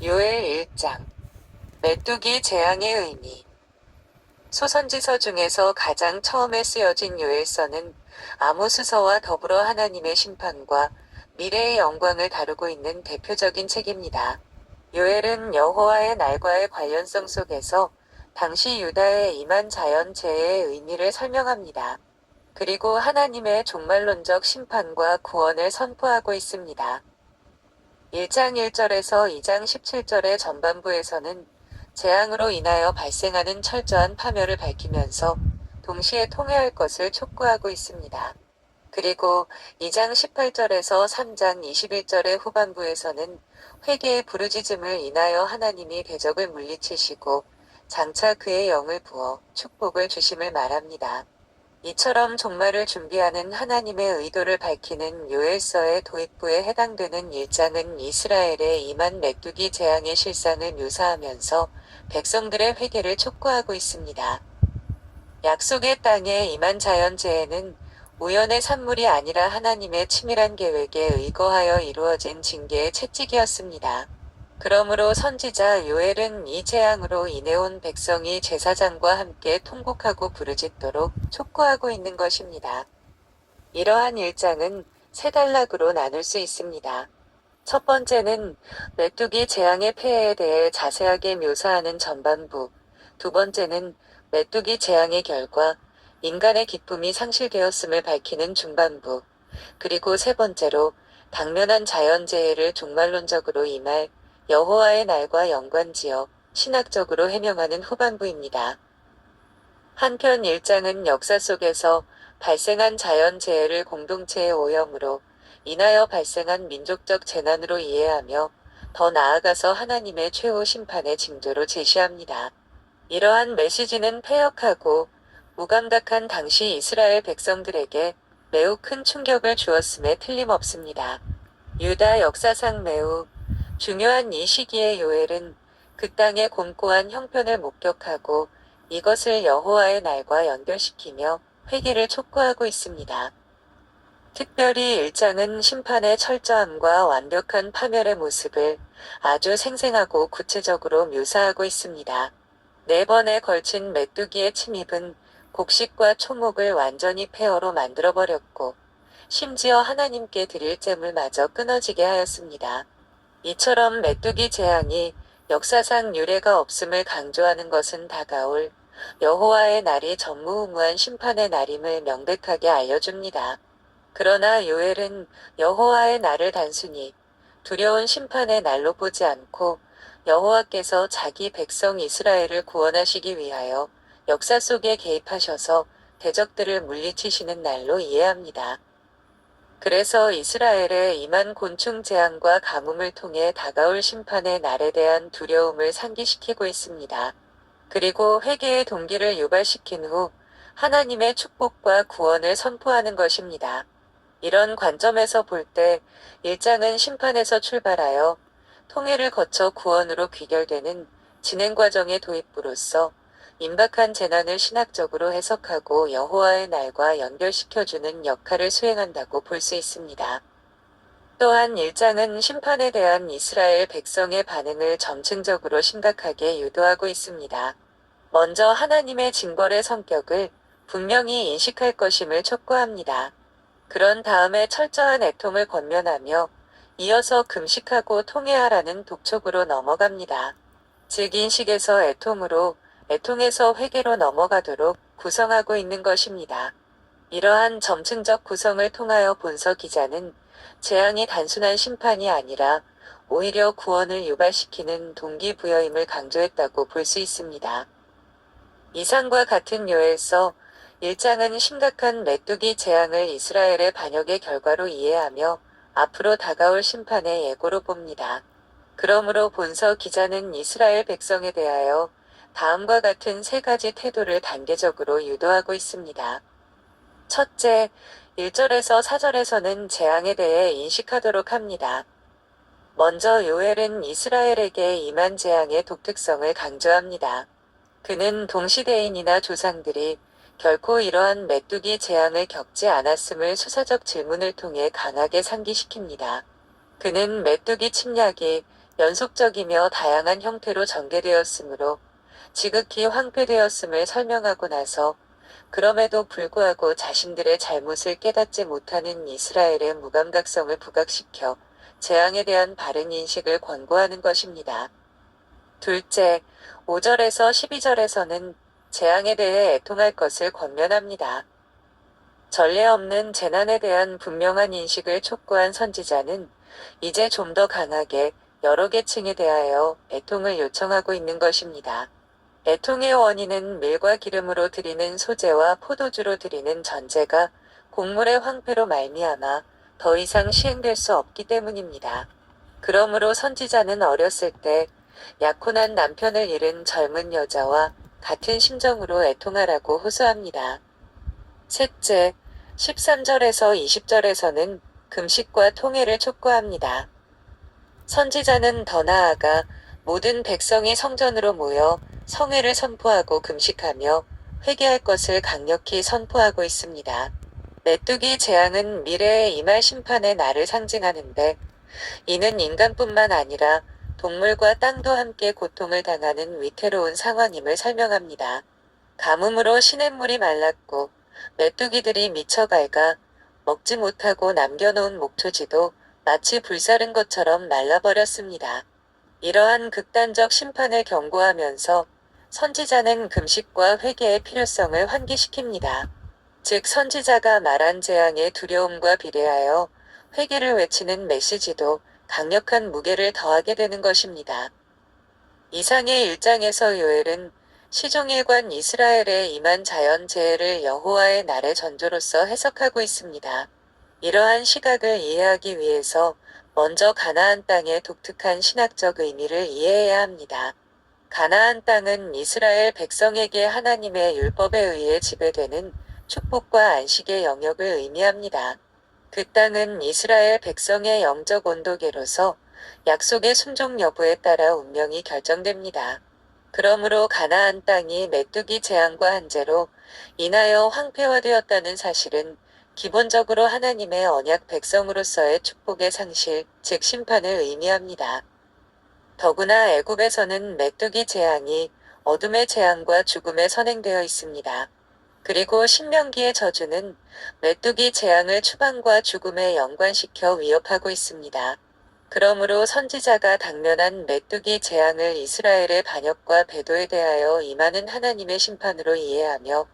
요엘 1장 메뚜기 재앙의 의미. 소선지서 중에서 가장 처음에 쓰여진 요엘서는 아모스서와 더불어 하나님의 심판과 미래의 영광을 다루고 있는 대표적인 책입니다. 요엘은 여호와의 날과의 관련성 속에서 당시 유다에 임한 자연재해의 의미를 설명합니다. 그리고 하나님의 종말론적 심판과 구원을 선포하고 있습니다. 1장 1절에서 2장 17절의 전반부에서는 재앙으로 인하여 발생하는 철저한 파멸을 밝히면서 동시에 통회할 것을 촉구하고 있습니다. 그리고 2장 18절에서 3장 21절의 후반부에서는 회개의 부르짖음을 인하여 하나님이 대적을 물리치시고 장차 그의 영을 부어 축복을 주심을 말합니다. 이처럼 종말을 준비하는 하나님의 의도를 밝히는 요엘서의 도입부에 해당되는 1장은 이스라엘에 임한 메뚜기 재앙의 실상을 묘사하면서 백성들의 회개를 촉구하고 있습니다. 약속의 땅에 임한 자연재해는 우연의 산물이 아니라 하나님의 치밀한 계획에 의거하여 이루어진 징계의 채찍이었습니다. 그러므로 선지자 요엘은 이 재앙으로 인해 온 백성이 제사장과 함께 통곡하고 부르짖도록 촉구하고 있는 것입니다. 이러한 1장은 세 단락으로 나눌 수 있습니다. 첫 번째는 메뚜기 재앙의 폐해에 대해 자세하게 묘사하는 전반부, 두 번째는 메뚜기 재앙의 결과, 인간의 기쁨이 상실되었음을 밝히는 중반부, 그리고 세 번째로 당면한 자연재해를 종말론적으로 임할 여호와의 날과 연관지어 신학적으로 해명하는 후반부입니다. 한편 1장은 역사 속에서 발생한 자연재해를 공동체의 오염으로 인하여 발생한 민족적 재난으로 이해하며 더 나아가서 하나님의 최후 심판의 징조로 제시합니다. 이러한 메시지는 패역하고 무감각한 당시 이스라엘 백성들에게 매우 큰 충격을 주었음에 틀림없습니다. 유다 역사상 매우 중요한 이 시기의 요엘은 그 땅의 곤고한 형편을 목격하고 이것을 여호와의 날과 연결시키며 회개를 촉구하고 있습니다. 특별히 1장은 심판의 철저함과 완벽한 파멸의 모습을 아주 생생하고 구체적으로 묘사하고 있습니다. 4번에 걸친 메뚜기의 침입은 곡식과 초목을 완전히 폐허로 만들어버렸고 심지어 하나님께 드릴 잼을마저 끊어지게 하였습니다. 이처럼 메뚜기 재앙이 역사상 유례가 없음을 강조하는 것은 다가올 여호와의 날이 전무후무한 심판의 날임을 명백하게 알려줍니다. 그러나 요엘은 여호와의 날을 단순히 두려운 심판의 날로 보지 않고 여호와께서 자기 백성 이스라엘을 구원하시기 위하여 역사 속에 개입하셔서 대적들을 물리치시는 날로 이해합니다. 그래서 이스라엘에 임한 곤충 재앙과 가뭄을 통해 다가올 심판의 날에 대한 두려움을 상기시키고 있습니다. 그리고 회개의 동기를 유발시킨 후 하나님의 축복과 구원을 선포하는 것입니다. 이런 관점에서 볼 때 1장은 심판에서 출발하여 통회를 거쳐 구원으로 귀결되는 진행 과정의 도입부로서 임박한 재난을 신학적으로 해석하고 여호와의 날과 연결시켜주는 역할을 수행한다고 볼 수 있습니다. 또한 1장은 심판에 대한 이스라엘 백성의 반응을 점층적으로 심각하게 유도하고 있습니다. 먼저 하나님의 징벌의 성격을 분명히 인식할 것임을 촉구합니다. 그런 다음에 철저한 애통을 권면하며 이어서 금식하고 통회하라는 독촉으로 넘어갑니다. 즉 인식에서 애통으로, 애통에서 회개로 넘어가도록 구성하고 있는 것입니다. 이러한 점층적 구성을 통하여 본서 기자는 재앙이 단순한 심판이 아니라 오히려 구원을 유발시키는 동기부여임을 강조했다고 볼 수 있습니다. 이상과 같은 요엘서 1장은 심각한 메뚜기 재앙을 이스라엘의 반역의 결과로 이해하며 앞으로 다가올 심판의 예고로 봅니다. 그러므로 본서 기자는 이스라엘 백성에 대하여 다음과 같은 세 가지 태도를 단계적으로 유도하고 있습니다. 첫째, 1절에서 4절에서는 재앙에 대해 인식하도록 합니다. 먼저 요엘은 이스라엘에게 임한 재앙의 독특성을 강조합니다. 그는 동시대인이나 조상들이 결코 이러한 메뚜기 재앙을 겪지 않았음을 수사적 질문을 통해 강하게 상기시킵니다. 그는 메뚜기 침략이 연속적이며 다양한 형태로 전개되었으므로 지극히 황폐되었음을 설명하고 나서 그럼에도 불구하고 자신들의 잘못을 깨닫지 못하는 이스라엘의 무감각성을 부각시켜 재앙에 대한 바른 인식을 권고하는 것입니다. 둘째, 5절에서 12절에서는 재앙에 대해 애통할 것을 권면합니다. 전례 없는 재난에 대한 분명한 인식을 촉구한 선지자는 이제 좀 더 강하게 여러 계층에 대하여 애통을 요청하고 있는 것입니다. 애통의 원인은 밀과 기름으로 드리는 소재와 포도주로 드리는 전제가 곡물의 황폐로 말미암아 더 이상 시행될 수 없기 때문입니다. 그러므로 선지자는 어렸을 때 약혼한 남편을 잃은 젊은 여자와 같은 심정으로 애통하라고 호소합니다. 셋째, 13절에서 20절에서는 금식과 통회를 촉구합니다. 선지자는 더 나아가 모든 백성이 성전으로 모여 성회를 선포하고 금식하며 회개할 것을 강력히 선포하고 있습니다. 메뚜기 재앙은 미래에 임할 심판의 날을 상징하는데 이는 인간뿐만 아니라 동물과 땅도 함께 고통을 당하는 위태로운 상황임을 설명합니다. 가뭄으로 시냇물이 말랐고 메뚜기들이 미쳐 갈가 먹지 못하고 남겨놓은 목초지도 마치 불사른 것처럼 말라버렸습니다. 이러한 극단적 심판을 경고하면서 선지자는 금식과 회개의 필요성을 환기시킵니다. 즉 선지자가 말한 재앙의 두려움과 비례하여 회개를 외치는 메시지도 강력한 무게를 더하게 되는 것입니다. 이상의 1장에서 요엘은 시종일관 이스라엘에 임한 자연재해를 여호와의 날의 전조로서 해석하고 있습니다. 이러한 시각을 이해하기 위해서 먼저 가나안 땅의 독특한 신학적 의미를 이해해야 합니다. 가나안 땅은 이스라엘 백성에게 하나님의 율법에 의해 지배되는 축복과 안식의 영역을 의미합니다. 그 땅은 이스라엘 백성의 영적 온도계로서 약속의 순종 여부에 따라 운명이 결정됩니다. 그러므로 가나안 땅이 메뚜기 재앙과 한재로 인하여 황폐화되었다는 사실은 기본적으로 하나님의 언약 백성으로서의 축복의 상실, 즉 심판을 의미합니다. 더구나 애굽에서는 메뚜기 재앙이 어둠의 재앙과 죽음에 선행되어 있습니다. 그리고 신명기의 저주는 메뚜기 재앙을 추방과 죽음에 연관시켜 위협하고 있습니다. 그러므로 선지자가 당면한 메뚜기 재앙을 이스라엘의 반역과 배도에 대하여 임하는 하나님의 심판으로 이해하며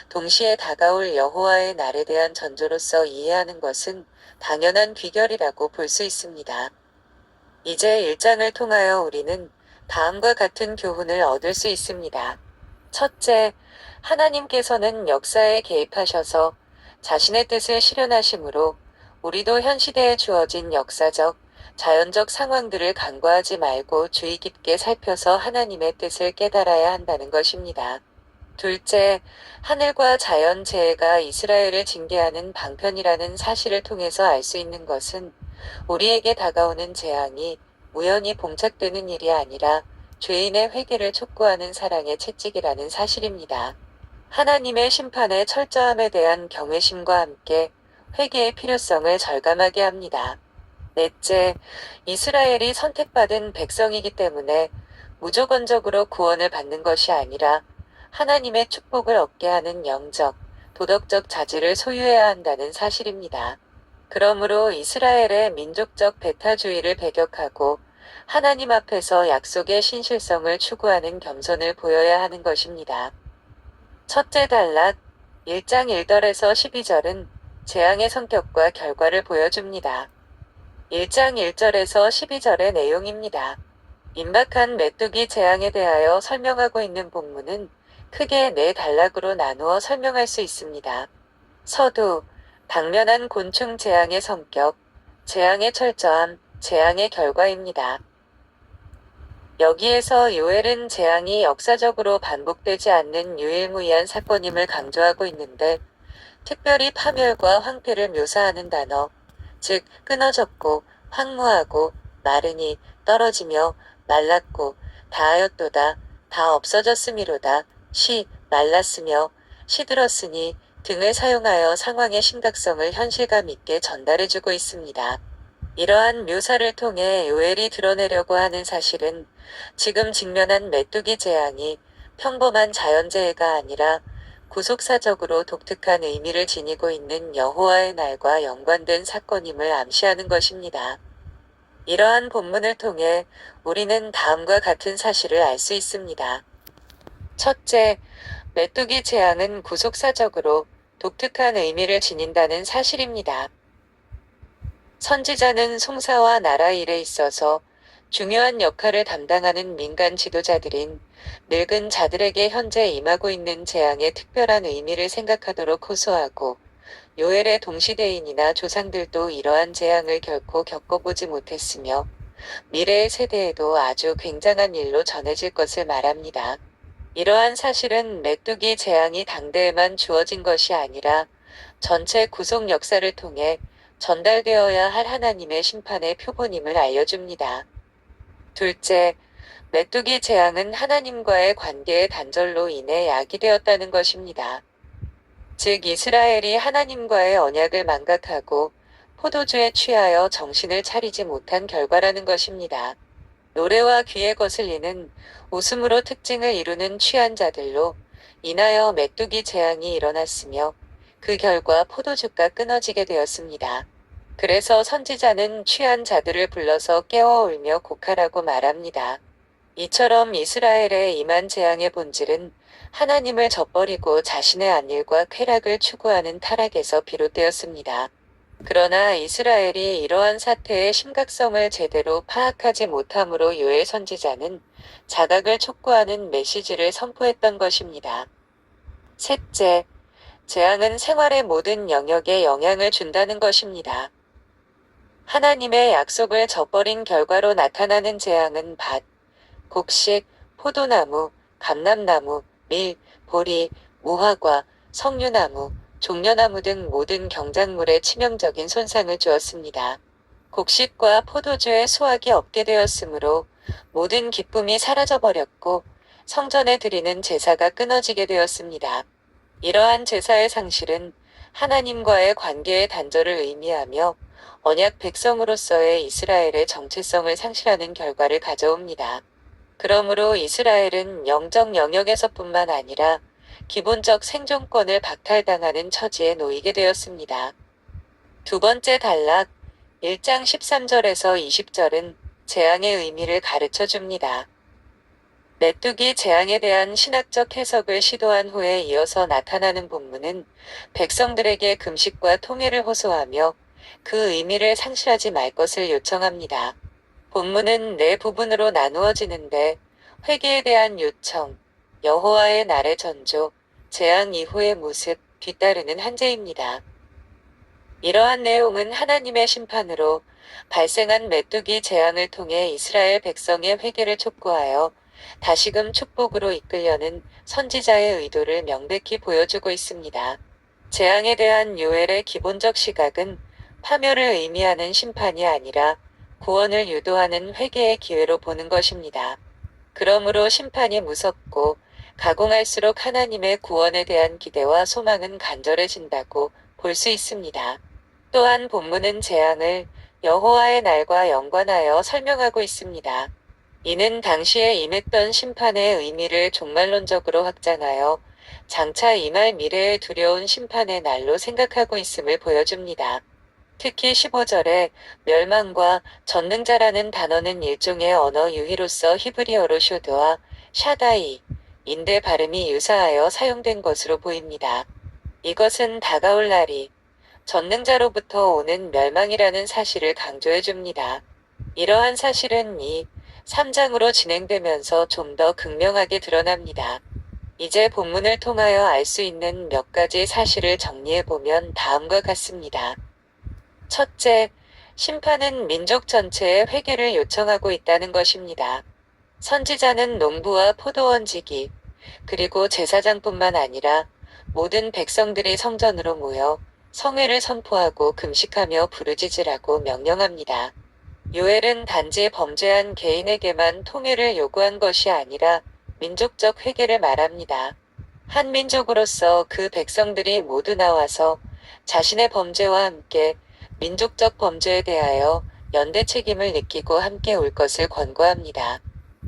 동시에 다가올 여호와의 날에 대한 전조로서 이해하는 것은 당연한 귀결이라고 볼 수 있습니다. 이제 1장을 통하여 우리는 다음과 같은 교훈을 얻을 수 있습니다. 첫째, 하나님께서는 역사에 개입하셔서 자신의 뜻을 실현하심으로 우리도 현 시대에 주어진 역사적, 자연적 상황들을 간과하지 말고 주의 깊게 살펴서 하나님의 뜻을 깨달아야 한다는 것입니다. 둘째, 하늘과 자연 재해가 이스라엘을 징계하는 방편이라는 사실을 통해서 알 수 있는 것은 우리에게 다가오는 재앙이 우연히 봉착되는 일이 아니라 죄인의 회개를 촉구하는 사랑의 채찍이라는 사실입니다. 하나님의 심판의 철저함에 대한 경외심과 함께 회개의 필요성을 절감하게 합니다. 넷째, 이스라엘이 선택받은 백성이기 때문에 무조건적으로 구원을 받는 것이 아니라 하나님의 축복을 얻게 하는 영적, 도덕적 자질을 소유해야 한다는 사실입니다. 그러므로 이스라엘의 민족적 배타주의를 배격하고 하나님 앞에서 약속의 신실성을 추구하는 겸손을 보여야 하는 것입니다. 첫째 단락, 1장 1절에서 12절은 재앙의 성격과 결과를 보여줍니다. 1장 1절에서 12절의 내용입니다. 임박한 메뚜기 재앙에 대하여 설명하고 있는 본문은 크게 4단락으로 나누어 설명할 수 있습니다. 서두, 당면한 곤충 재앙의 성격, 재앙의 철저함, 재앙의 결과입니다. 여기에서 요엘은 재앙이 역사적으로 반복되지 않는 유일무이한 사건임을 강조하고 있는데 특별히 파멸과 황폐를 묘사하는 단어, 즉 끊어졌고 황무하고 마르니 떨어지며 말랐고 다하였도다 다 없어졌음이로다 시 말랐으며 시들었으니 등을 사용하여 상황의 심각성을 현실감 있게 전달해주고 있습니다. 이러한 묘사를 통해 요엘이 드러내려고 하는 사실은 지금 직면한 메뚜기 재앙이 평범한 자연재해가 아니라 구속사적으로 독특한 의미를 지니고 있는 여호와의 날과 연관된 사건임을 암시하는 것입니다. 이러한 본문을 통해 우리는 다음과 같은 사실을 알 수 있습니다. 첫째, 메뚜기 재앙은 구속사적으로 독특한 의미를 지닌다는 사실입니다. 선지자는 송사와 나라 일에 있어서 중요한 역할을 담당하는 민간 지도자들인 늙은 자들에게 현재 임하고 있는 재앙의 특별한 의미를 생각하도록 호소하고, 요엘의 동시대인이나 조상들도 이러한 재앙을 결코 겪어보지 못했으며 미래의 세대에도 아주 굉장한 일로 전해질 것을 말합니다. 이러한 사실은 메뚜기 재앙이 당대에만 주어진 것이 아니라 전체 구속 역사를 통해 전달되어야 할 하나님의 심판의 표본임을 알려줍니다. 둘째, 메뚜기 재앙은 하나님과의 관계의 단절로 인해 야기되었다는 것입니다. 즉 이스라엘이 하나님과의 언약을 망각하고 포도주에 취하여 정신을 차리지 못한 결과라는 것입니다. 노래와 귀에 거슬리는 웃음으로 특징을 이루는 취한 자들로 인하여 메뚜기 재앙이 일어났으며 그 결과 포도주가 끊어지게 되었습니다. 그래서 선지자는 취한 자들을 불러서 깨워 울며 곡하라고 말합니다. 이처럼 이스라엘에 임한 재앙의 본질은 하나님을 저버리고 자신의 안일과 쾌락을 추구하는 타락에서 비롯되었습니다. 그러나 이스라엘이 이러한 사태의 심각성을 제대로 파악하지 못함으로 요엘 선지자는 자각을 촉구하는 메시지를 선포했던 것입니다. 셋째, 재앙은 생활의 모든 영역에 영향을 준다는 것입니다. 하나님의 약속을 저버린 결과로 나타나는 재앙은 밭, 곡식, 포도나무, 감람나무, 밀, 보리, 무화과, 석류나무, 종려나무 등 모든 경작물에 치명적인 손상을 주었습니다. 곡식과 포도주의 수확이 없게 되었으므로 모든 기쁨이 사라져버렸고 성전에 드리는 제사가 끊어지게 되었습니다. 이러한 제사의 상실은 하나님과의 관계의 단절을 의미하며 언약 백성으로서의 이스라엘의 정체성을 상실하는 결과를 가져옵니다. 그러므로 이스라엘은 영적 영역에서뿐만 아니라 기본적 생존권을 박탈당하는 처지에 놓이게 되었습니다. 두 번째 단락 1장 13절에서 20절은 재앙의 의미를 가르쳐 줍니다. 메뚜기 재앙에 대한 신학적 해석을 시도한 후에 이어서 나타나는 본문은 백성들에게 금식과 통회를 호소하며 그 의미를 상실하지 말 것을 요청합니다. 본문은 네 부분으로 나누어지는데 회개에 대한 요청, 여호와의 날의 전조, 재앙 이후의 모습, 뒤따르는 한재입니다. 이러한 내용은 하나님의 심판으로 발생한 메뚜기 재앙을 통해 이스라엘 백성의 회개를 촉구하여 다시금 축복으로 이끌려는 선지자의 의도를 명백히 보여주고 있습니다. 재앙에 대한 요엘의 기본적 시각은 파멸을 의미하는 심판이 아니라 구원을 유도하는 회개의 기회로 보는 것입니다. 그러므로 심판이 무섭고 가공할수록 하나님의 구원에 대한 기대와 소망은 간절해진다고 볼 수 있습니다. 또한 본문은 재앙을 여호와의 날과 연관하여 설명하고 있습니다. 이는 당시에 임했던 심판의 의미를 종말론적으로 확장하여 장차 임할 미래의 두려운 심판의 날로 생각하고 있음을 보여줍니다. 특히 15절에 멸망과 전능자라는 단어는 일종의 언어 유희로서 히브리어로 쇼드와 샤다이, 인데 발음이 유사하여 사용된 것으로 보입니다. 이것은 다가올 날이 전능자로부터 오는 멸망이라는 사실을 강조해 줍니다. 이러한 사실은 3장으로 진행되면서 좀 더 극명하게 드러납니다. 이제 본문을 통하여 알 수 있는 몇 가지 사실을 정리해보면 다음과 같습니다. 첫째, 심판은 민족 전체의 회개를 요청하고 있다는 것입니다. 선지자는 농부와 포도원지기, 그리고 제사장뿐만 아니라 모든 백성들이 성전으로 모여 성회를 선포하고 금식하며 부르짖으라고 명령합니다. 요엘은 단지 범죄한 개인에게만 통회를 요구한 것이 아니라 민족적 회개를 말합니다. 한 민족으로서 그 백성들이 모두 나와서 자신의 범죄와 함께 민족적 범죄에 대하여 연대 책임을 느끼고 함께 올 것을 권고합니다.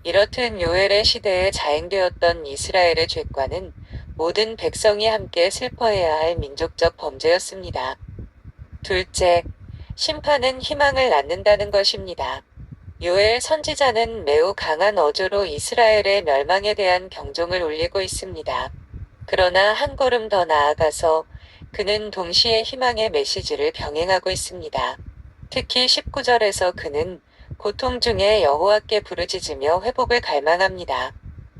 이렇듯 요엘의 시대에 자행되었던 이스라엘의 죄과는 모든 백성이 함께 슬퍼해야 할 민족적 범죄였습니다. 둘째, 심판은 희망을 낳는다는 것입니다. 요엘 선지자는 매우 강한 어조로 이스라엘의 멸망에 대한 경종을 울리고 있습니다. 그러나 한 걸음 더 나아가서 그는 동시에 희망의 메시지를 병행하고 있습니다. 특히 19절에서 그는 고통 중에 여호와께 부르짖으며 회복을 갈망합니다.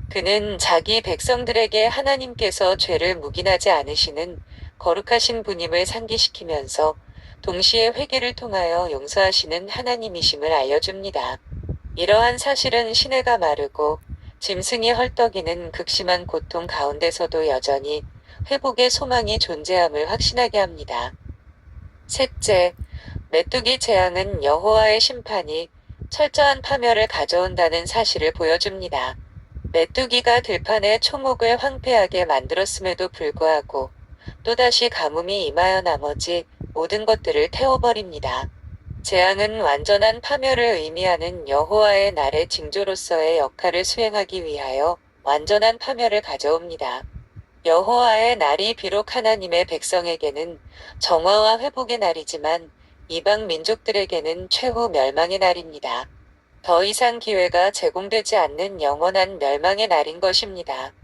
그는 자기 백성들에게 하나님께서 죄를 묵인하지 않으시는 거룩하신 분임을 상기시키면서 동시에 회개를 통하여 용서하시는 하나님이심을 알려줍니다. 이러한 사실은 시내가 마르고 짐승이 헐떡이는 극심한 고통 가운데서도 여전히 회복의 소망이 존재함을 확신하게 합니다. 셋째, 메뚜기 재앙은 여호와의 심판이 철저한 파멸을 가져온다는 사실을 보여줍니다. 메뚜기가 들판의 초목을 황폐하게 만들었음에도 불구하고 또다시 가뭄이 임하여 나머지 모든 것들을 태워버립니다. 재앙은 완전한 파멸을 의미하는 여호와의 날의 징조로서의 역할을 수행하기 위하여 완전한 파멸을 가져옵니다. 여호와의 날이 비록 하나님의 백성에게는 정화와 회복의 날이지만 이방 민족들에게는 최후 멸망의 날입니다. 더 이상 기회가 제공되지 않는 영원한 멸망의 날인 것입니다.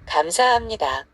감사합니다.